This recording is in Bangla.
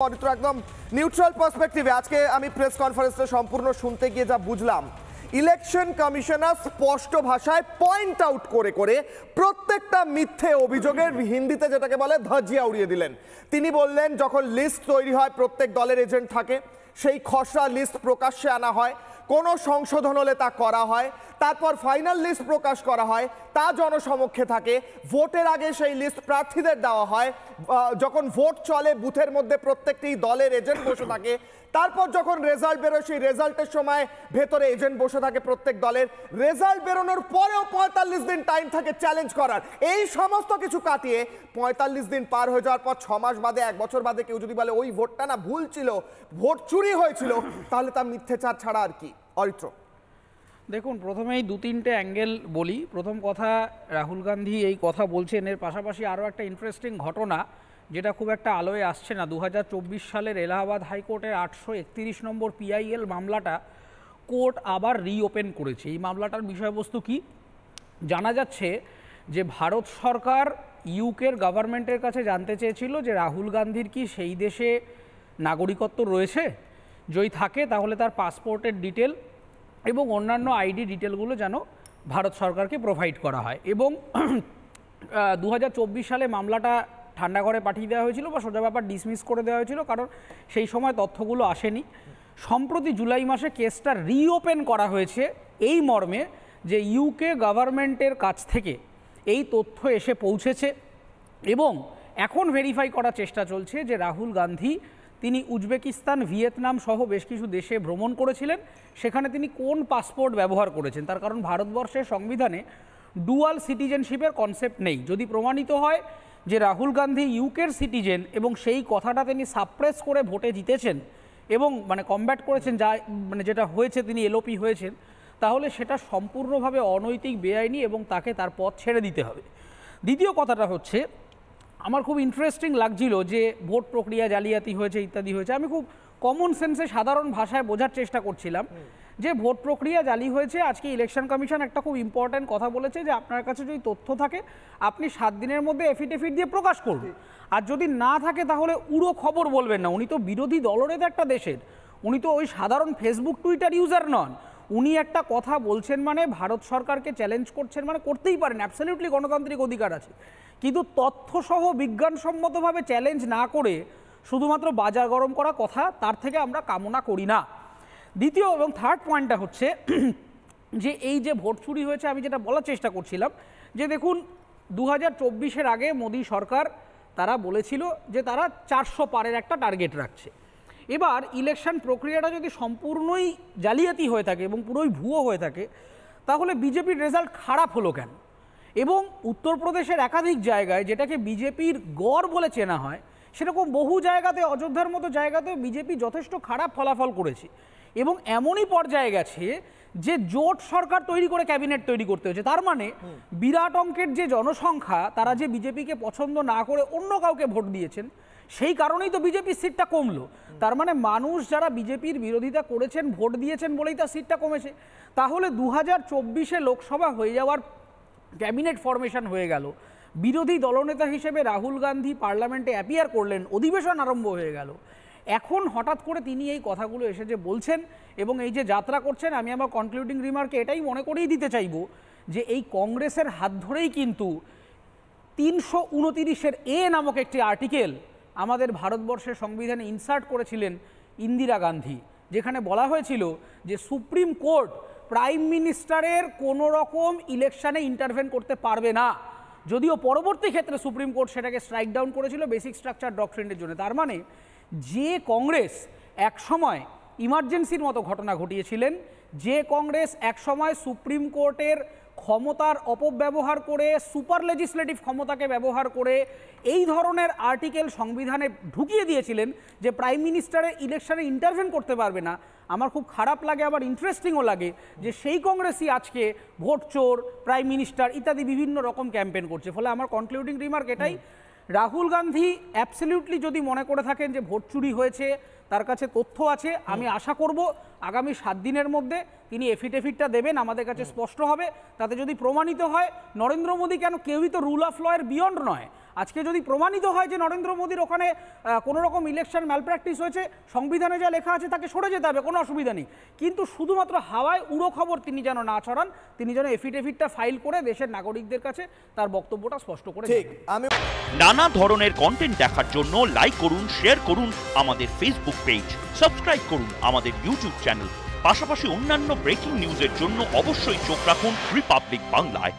একদম নিউট্রাল পার্সপেক্টিভে আজকে আমি প্রেস কনফারেন্সটা সম্পূর্ণ শুনতে গিয়ে যা বুঝলাম, ইলেকশন কমিশনার স্পষ্ট ভাষায় পয়েন্ট আউট করে করে প্রত্যেকটা মিথ্যে অভিযোগের হিন্দিতে যেটাকে বলে ধাজিয়া উড়িয়ে দিলেন। তিনি বললেন যখন লিস্ট তৈরি হয় প্রত্যেক দলের এজেন্ট থাকে, সেই খসড়া লিস্ট প্রকাশ্যে আনা হয়, কোনো সংশোধন হলে তা করা হয়, তারপর ফাইনাল লিস্ট প্রকাশ করা হয়, তা জনসমক্ষে থাকে, ভোটের আগে সেই লিস্ট প্রার্থীদের দেওয়া হয়, যখন ভোট চলে বুথের মধ্যে প্রত্যেকটি দলের এজেন্ট বসে থাকে, তারপর যখন রেজাল্ট বেরোয় সেই রেজাল্টের সময় ভেতরে এজেন্ট বসে থাকে প্রত্যেক দলের, রেজাল্ট বেরোনোর পরেও ৪৫ দিন টাইম থাকে চ্যালেঞ্জ করার। এই সমস্ত কিছু কাটিয়ে ৪৫ দিন পার হয়ে যাওয়ার পর ৬ মাস বাদে ১ বছর বাদে কেউ যদি বলে ওই ভোটটা না ভুল ছিল, ভোট চুরি হয়েছিল, তাহলে তা মিথ্যেচার ছাড়া আর কি। অরিত্র, দেখুন, প্রথমেই দু তিনটে অ্যাঙ্গেল বলি। প্রথম কথা, রাহুল গান্ধী এই কথা বলছেন, এর পাশাপাশি আরও একটা ইন্টারেস্টিং ঘটনা যেটা খুব একটা আলোয় আসছে না। ২০২৪ সালের এলাহাবাদ হাইকোর্টের ৮৩১ নম্বর PIL মামলাটা কোর্ট আবার রিওপেন করেছে। এই মামলাটার বিষয়বস্তু কি জানা যাচ্ছে যে ভারত সরকার ইউকের গভর্নমেন্টের কাছে জানতে চেয়েছিল যে রাহুল গান্ধীর কি সেই দেশে নাগরিকত্ব রয়েছে, যদি থাকে তাহলে তার পাসপোর্টের ডিটেল এবং অন্যান্য আইডি ডিটেলগুলো যেন ভারত সরকারকে প্রোভাইড করা হয়। এবং ২০২৪ সালে মামলাটা ঠান্ডা ঘরে পাঠিয়ে দেওয়া হয়েছিল বা সোজা ব্যাপার ডিসমিস করে দেওয়া হয়েছিল, কারণ সেই সময় তথ্যগুলো আসেনি। সম্প্রতি জুলাই মাসে কেসটা রিওপেন করা হয়েছে এই মর্মে যে ইউকে গভর্নমেন্টের কাছ থেকে এই তথ্য এসে পৌঁছেছে এবং এখন ভেরিফাই করার চেষ্টা চলছে যে রাহুল গান্ধী তিনি উজবেকিস্তান, ভিয়েতনাম সহ বেশ কিছু দেশে ভ্রমণ করেছিলেন, সেখানে তিনি কোন পাসপোর্ট ব্যবহার করেছেন। তার কারণ ভারতবর্ষের সংবিধানে ডুয়াল সিটিজেনশিপের কনসেপ্ট নেই। যদি প্রমাণিত হয় যে রাহুল গান্ধী ইউকের সিটিজেন এবং সেই কথাটা তিনি সাপ্রেস করে ভোটে জিতেছেন এবং কমব্যাট করেছেন, যা যেটা হয়েছে তিনি এলওপি হয়েছেন, তাহলে সেটা সম্পূর্ণভাবে অনৈতিক, বেআইনি এবং তাকে তার পথ ছেড়ে দিতে হবে। দ্বিতীয় কথাটা হচ্ছে, আমার খুব ইন্টারেস্টিং লাগছিল যে ভোট প্রক্রিয়া জালিয়াতি হয়েছে ইত্যাদি হয়েছে। আমি খুব কমন সেন্সে সাধারণ ভাষায় বোঝার চেষ্টা করছিলাম যে ভোট প্রক্রিয়া জালি হয়েছে। আজকে ইলেকশন কমিশন একটা খুব ইম্পর্ট্যান্ট কথা বলেছে যে আপনার কাছে যদি তথ্য থাকে আপনি ৭ দিনের মধ্যে এফিডেভিট দিয়ে প্রকাশ করুন, আর যদি না থাকে তাহলে উড়ো খবর বলবেন না। উনি তো বিরোধী দলনেতা একটা দেশের, উনি তো ওই সাধারণ ফেসবুক টুইটার ইউজার নন। উনি একটা কথা বলছেন মানে ভারত সরকারকে চ্যালেঞ্জ করছেন, করতেই পারেন, অ্যাবসলিউটলি গণতান্ত্রিক অধিকার আছে, কিন্তু তথ্যসহ বিজ্ঞানসম্মতভাবে চ্যালেঞ্জ না করে শুধুমাত্র বাজার গরম করা কথা, তার থেকে আমরা কামনা করি না। দ্বিতীয় এবং থার্ড পয়েন্টটা হচ্ছে যে এই যে ভোট চুরি হয়েছে, আমি যেটা বলার চেষ্টা করছিলাম যে দেখুন ২০২৪-এর আগে মোদী সরকার তারা বলেছিল যে তারা ৪০০ পারের একটা টার্গেট রাখছে। এবার ইলেকশন প্রক্রিয়াটা যদি সম্পূর্ণই জালিয়াতি হয়ে থাকে এবং পুরোই ভুয়ো হয়ে থাকে, তাহলে বিজেপির রেজাল্ট খারাপ হলো কেন? এবং উত্তরপ্রদেশের একাধিক জায়গায় যেটাকে বিজেপির গড় বলে চেনা হয়, সেরকম বহু জায়গাতে, অযোধ্যার মতো জায়গাতেও বিজেপি যথেষ্ট খারাপ ফলাফল করেছে এবং এমনই পর্যায়ে গেছে যে জোট সরকার তৈরি করে ক্যাবিনেট তৈরি করতে হয়েছে। তার মানে বিরাট অঙ্কের যে জনসংখ্যা, তারা যে বিজেপিকে পছন্দ না করে অন্য কাউকে ভোট দিয়েছেন, সেই কারণেই তো বিজেপির সিটটা কমলো। তার মানে মানুষ যারা বিজেপির বিরোধিতা করেছেন, ভোট দিয়েছেন বলেই তার সিটটা কমেছে। তাহলে ২০২৪-এ লোকসভা হয়ে যাওয়ার ক্যাবিনেট ফরমেশন হয়ে গেল, বিরোধী দলনেতা হিসেবে রাহুল গান্ধী পার্লামেন্টে অ্যাপিয়ার করলেন, অধিবেশন আরম্ভ হয়ে গেল, এখন হঠাৎ করে তিনি এই কথাগুলো এসে যে বলছেন এবং এই যে যাত্রা করছেন, আমি আমার কনক্লুডিং রিমার্কে এটাই মনে করেই দিতে চাইব যে এই কংগ্রেসের হাত ধরেই কিন্তু ৩২৯-এর এ নামক একটি আর্টিকেল আমাদের ভারতবর্ষের সংবিধানে ইনসার্ট করেছিলেন ইন্দিরা গান্ধী, যেখানে বলা হয়েছিল যে সুপ্রিম কোর্ট প্রাইম মিনিস্টারের কোনো রকম ইলেকশানে ইন্টারভেন করতে পারবে না। যদিও পরবর্তী ক্ষেত্রে সুপ্রিম কোর্ট সেটাকে স্ট্রাইক ডাউন করেছিল বেসিক স্ট্রাকচার ডক্ট্রিনের জন্য। তার মানে যে কংগ্রেস একসময় ইমার্জেন্সির মতো ঘটনা ঘটিয়েছিলেন, যে কংগ্রেস একসময় সুপ্রিম কোর্টের ক্ষমতার অপব্যবহার করে, সুপার লেজিসলেটিভ ক্ষমতাকে ব্যবহার করে এই ধরনের আর্টিকেল সংবিধানে ঢুকিয়ে দিয়েছিলেন যে প্রাইম মিনিস্টারের ইলেকশনে ইন্টারভেন করতে পারবে না, আমার খুব খারাপ লাগে, আবার ইন্টারেস্টিংও লাগে যে সেই কংগ্রেসই আজকে ভোট চোর, প্রাইম মিনিস্টার ইত্যাদি বিভিন্ন রকম ক্যাম্পেন করছে। ফলে আমার কনক্লুডিং রিমার্ক এটাই, রাহুল গান্ধী অ্যাবসলিউটলি যদি মনে করে থাকেন যে ভোট চুরি হয়েছে, তার কাছে তথ্য আছে, আমি আশা করব আগামী ৭ দিনের মধ্যে তিনি এফিডেভিটটা দেবেন, আমাদের কাছে স্পষ্ট হবে। তাতে যদি প্রমাণিত হয়, নরেন্দ্র মোদী কেন, কেউই তো রুল অফ ল এর বিয়ন্ড নয়। আজকে যদি প্রমাণিত হয় যে নরেন্দ্র মোদীর ওখানে কোনো রকম ইলেকশন ম্যালপ্র্যাকটিস হয়েছে, সংবিধানে যা লেখা আছে তাকে সরে যেতে হবে, কোনো অসুবিধা নেই। কিন্তু শুধুমাত্র হাওয়ায় উড়ো খবর তিনি যেন না ছড়ান, তিনি যেন এফিডেভিটটা ফাইল করে দেশের নাগরিকদের কাছে তার বক্তব্যটা স্পষ্ট করে ঠিক জানান। আমি নানা ধরনের কন্টেন্ট দেখার জন্য লাইক করুন, শেয়ার করুন আমাদের ফেসবুক পেজ, সাবস্ক্রাইব করুন আমাদের ইউটিউব চ্যানেল। পাশাপাশি অন্যান্য ব্রেকিং নিউজের জন্য অবশ্যই চোখ রাখুন রিপাবলিক বাংলায়।